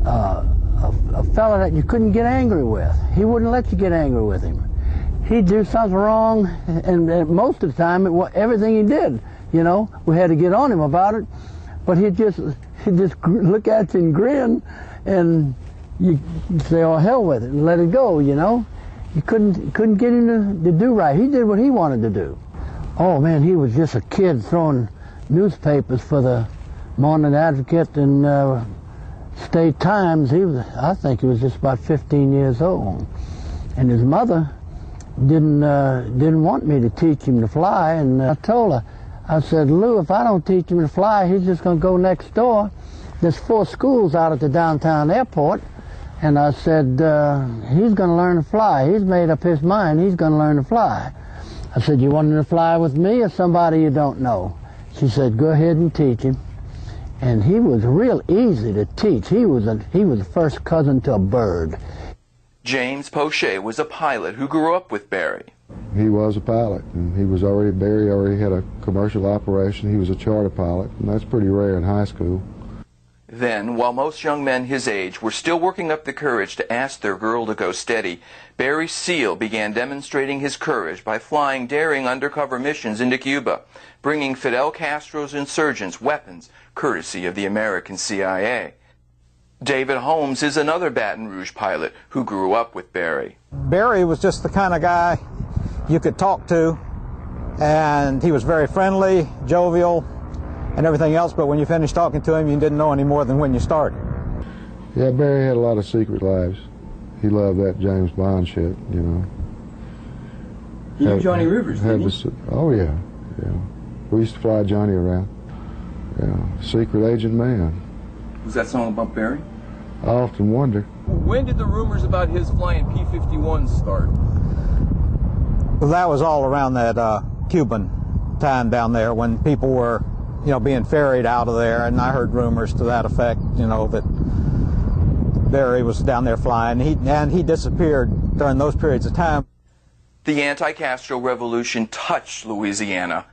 a fella that you couldn't get angry with. He wouldn't let you get angry with him. He'd do something wrong, and most of the time, everything he did, you know, we had to get on him about it. But he'd just look at you and grin, and you say, "Oh, hell with it," and let it go, you know. You couldn't get him to do right. He did what he wanted to do. Oh man, he was just a kid throwing newspapers for the Morning Advocate and State Times. I think he was just about 15 years old, and his mother didn't want me to teach him to fly. And I told her, I said, "Lou, if I don't teach him to fly, he's just going to go next door. There's 4 schools out at the downtown airport." And I said, "He's going to learn to fly. He's made up his mind. He's going to learn to fly." I said, "You want him to fly with me or somebody you don't know?" She said, "Go ahead and teach him." And he was real easy to teach. He was a first cousin to a bird. James Poche was a pilot who grew up with Barry. He was a pilot, and Barry already had a commercial operation. He was a charter pilot, and that's pretty rare in high school. Then, while most young men his age were still working up the courage to ask their girl to go steady, Barry Seal began demonstrating his courage by flying daring undercover missions into Cuba, bringing Fidel Castro's insurgents weapons courtesy of the American CIA. David Holmes is another Baton Rouge pilot who grew up with Barry. Barry was just the kind of guy you could talk to, and he was very friendly, jovial, and everything else, but when you finished talking to him, you didn't know any more than when you started. Yeah, Barry had a lot of secret lives. He loved that James Bond shit, you know. He knew Johnny Rivers, didn't he? Oh, yeah, yeah. We used to fly Johnny around. Yeah, secret agent man. Was that song about Barry? I often wonder. When did the rumors about his flying P-51s start? Well, that was all around that Cuban time down there when people were, you know, being ferried out of there, and I heard rumors to that effect, you know, that Barry was down there flying, and he disappeared during those periods of time. The anti-Castro revolution touched Louisiana,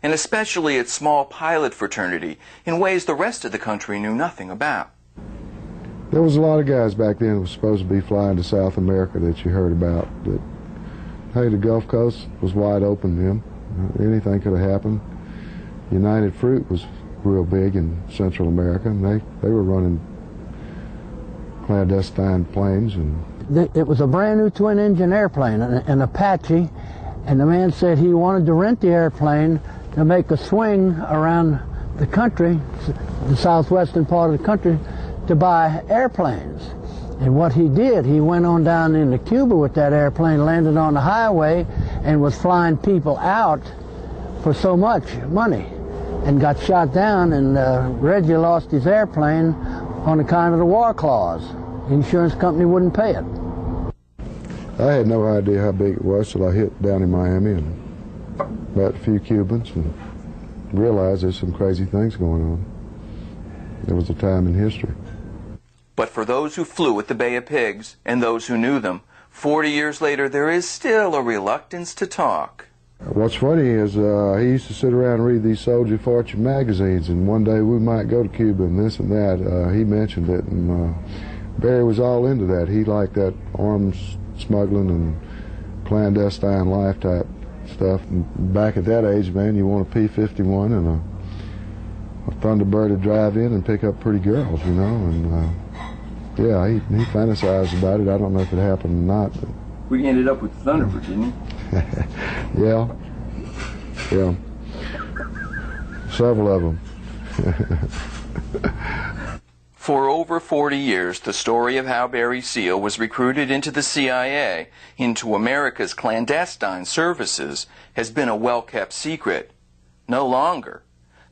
and especially its small pilot fraternity, in ways the rest of the country knew nothing about. There was a lot of guys back then who were supposed to be flying to South America that you heard about. That, hey, the Gulf Coast was wide open then. Anything could have happened. United Fruit was real big in Central America, and they were running clandestine planes. And it was a brand new twin-engine airplane, an Apache, and the man said he wanted to rent the airplane to make a swing around the country, the southwestern part of the country, to buy airplanes. And what he did, he went on down into Cuba with that airplane, landed on the highway, and was flying people out for so much money, and got shot down, and Reggie lost his airplane on account of the war clause. The insurance company wouldn't pay it. I had no idea how big it was till I hit down in Miami and met a few Cubans and realized there's some crazy things going on. There was a time in history. But for those who flew at the Bay of Pigs, and those who knew them, 40 years later there is still a reluctance to talk. What's funny is he used to sit around and read these Soldier Fortune magazines, and one day we might go to Cuba and this and that. He mentioned it, and Barry was all into that. He liked that arms smuggling and clandestine life type stuff. And back at that age, man, you want a P-51 and a Thunderbird to drive in and pick up pretty girls, you know. And yeah, he fantasized about it. I don't know if it happened or not. But we ended up with the Thunderbird, didn't we? Yeah. Yeah. Several of them. For over 40 years, the story of how Barry Seal was recruited into the CIA, into America's clandestine services, has been a well-kept secret. No longer.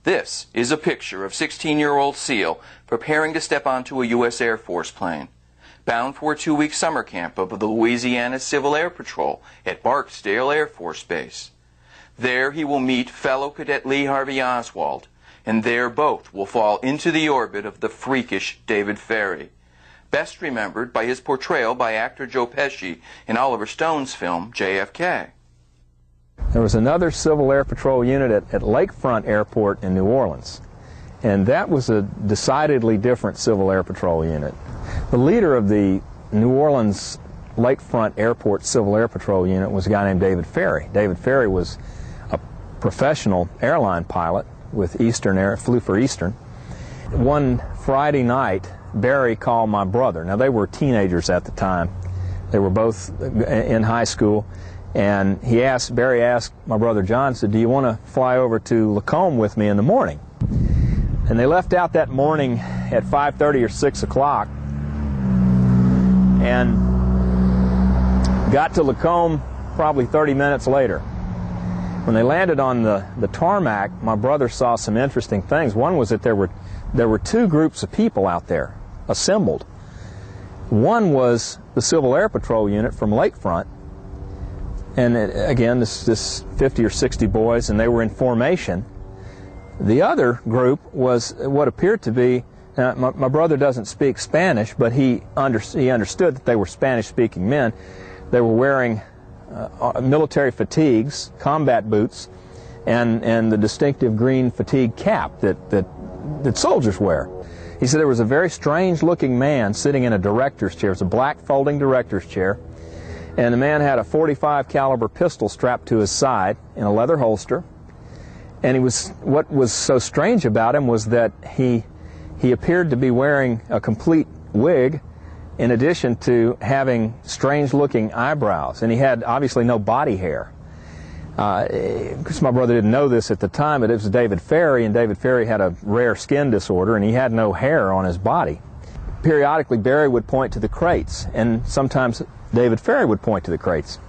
This is a picture of 16-year-old Seal preparing to step onto a U.S. Air Force plane, bound for a 2-week summer camp of the Louisiana Civil Air Patrol at Barksdale Air Force Base. There he will meet fellow cadet Lee Harvey Oswald, and there both will fall into the orbit of the freakish David Ferrie, best remembered by his portrayal by actor Joe Pesci in Oliver Stone's film JFK. There was another Civil Air Patrol unit at Lakefront Airport in New Orleans, and that was a decidedly different Civil Air Patrol unit. The leader of the New Orleans Lakefront Airport Civil Air Patrol Unit was a guy named David Ferry. David Ferry was a professional airline pilot with Eastern Air, flew for Eastern. One Friday night, Barry called my brother. Now, they were teenagers at the time. They were both in high school, and Barry asked my brother John, said, "Do you want to fly over to Lacombe with me in the morning?" And they left out that morning at 5:30 or 6 o'clock, and got to Lacombe probably 30 minutes later. When they landed on the tarmac, my brother saw some interesting things. One was that there were two groups of people out there assembled. One was the Civil Air Patrol Unit from Lakefront, and again, this 50 or 60 boys, and they were in formation. The other group was what appeared to be, my brother doesn't speak Spanish, but he understood that they were Spanish-speaking men. They were wearing military fatigues, combat boots, and the distinctive green fatigue cap that soldiers wear. He said there was a very strange-looking man sitting in a director's chair. It was a black folding director's chair, and the man had a .45 caliber pistol strapped to his side in a leather holster. And what was so strange about him was that he appeared to be wearing a complete wig, in addition to having strange-looking eyebrows, and he had obviously no body hair. Because my brother didn't know this at the time, but it was David Ferry, and David Ferry had a rare skin disorder, and he had no hair on his body. Periodically, Barry would point to the crates, and sometimes David Ferry would point to the crates.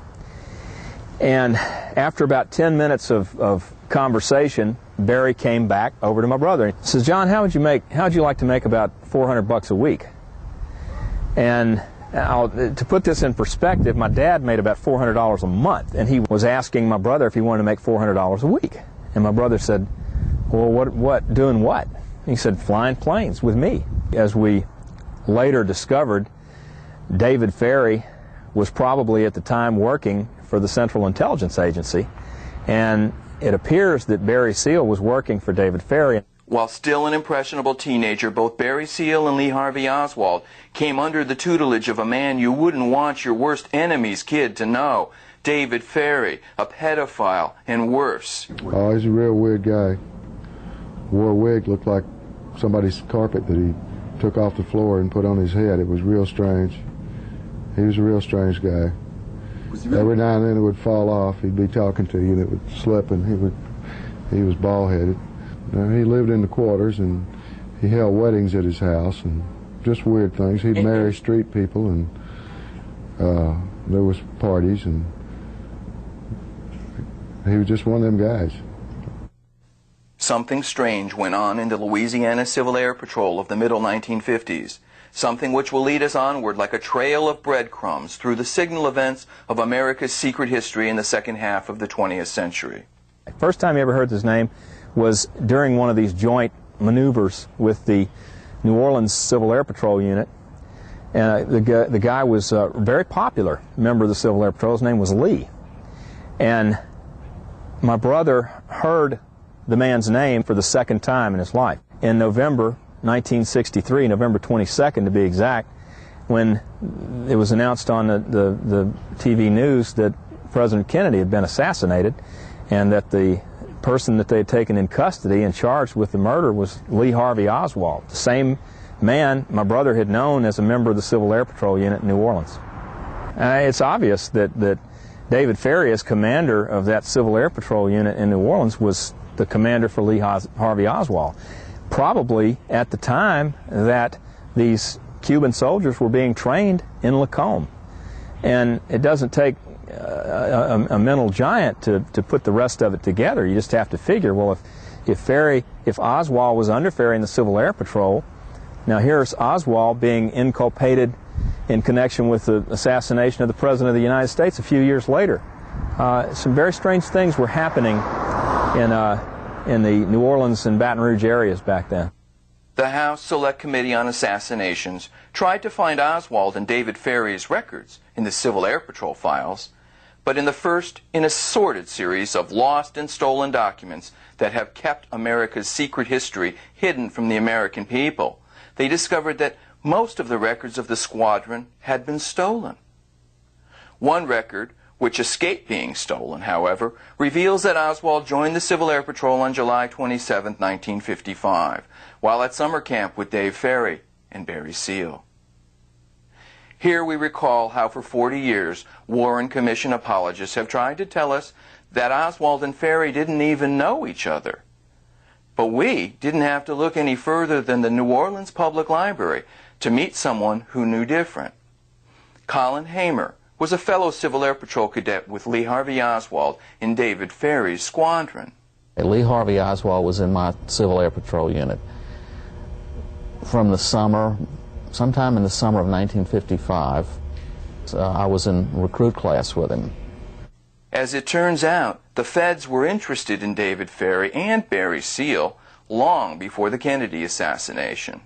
And after about 10 minutes of conversation, Barry came back over to my brother. He says, "John, how'd you like to make about $400 a week?" And to put this in perspective, my dad made about $400 a month, and he was asking my brother if he wanted to make $400 a week. And my brother said, "Well, what, doing what?" He said, "Flying planes with me." As we later discovered, David Ferry was probably at the time working for the Central Intelligence Agency, and it appears that Barry Seal was working for David Ferry. While still an impressionable teenager, both Barry Seal and Lee Harvey Oswald came under the tutelage of a man you wouldn't want your worst enemy's kid to know, David Ferry, a pedophile, and worse. Oh, he's a real weird guy. Wore a wig, looked like somebody's carpet that he took off the floor and put on his head. It was real strange. He was a real strange guy. Every now and then it would fall off. He'd be talking to you and it would slip, and he was bald-headed. He lived in the quarters, and he held weddings at his house, and just weird things. He'd marry street people, and there was parties, and he was just one of them guys. Something strange went on in the Louisiana Civil Air Patrol of the middle 1950s. Something which will lead us onward like a trail of breadcrumbs through the signal events of America's secret history in the second half of the 20th century. First time you ever heard his name was during one of these joint maneuvers with the New Orleans Civil Air Patrol Unit. And the guy was a very popular member of the Civil Air Patrol. His name was Lee. And my brother heard the man's name for the second time in his life. In November 1963, November 22nd to be exact, when it was announced on the TV news that President Kennedy had been assassinated, and that the person that they had taken in custody and charged with the murder was Lee Harvey Oswald, the same man my brother had known as a member of the Civil Air Patrol Unit in New Orleans. It's obvious that David Ferry, as commander of that Civil Air Patrol Unit in New Orleans, was the commander for Lee Harvey Oswald. Probably at the time that these Cuban soldiers were being trained in Lacombe. And it doesn't take a mental giant to put the rest of it together. You just have to figure, well, if Oswald was under Ferry in the Civil Air Patrol, now here's Oswald being inculpated in connection with the assassination of the President of the United States a few years later. Some very strange things were happening in the New Orleans and Baton Rouge areas back then. The House Select Committee on Assassinations tried to find Oswald and David Ferry's records in the Civil Air Patrol files, but in the first in a sordid series of lost and stolen documents that have kept America's secret history hidden from the American people, they discovered that most of the records of the squadron had been stolen. One record, which escaped being stolen, however, reveals that Oswald joined the Civil Air Patrol on July 27, 1955, while at summer camp with Dave Ferry and Barry Seal. Here we recall how for 40 years Warren Commission apologists have tried to tell us that Oswald and Ferry didn't even know each other. But we didn't have to look any further than the New Orleans Public Library to meet someone who knew different. Colin Hamer was a fellow Civil Air Patrol cadet with Lee Harvey Oswald in David Ferry's squadron. Lee Harvey Oswald was in my Civil Air Patrol unit from the summer, sometime in the summer of 1955. I was in recruit class with him. As it turns out, the feds were interested in David Ferry and Barry Seal long before the Kennedy assassination.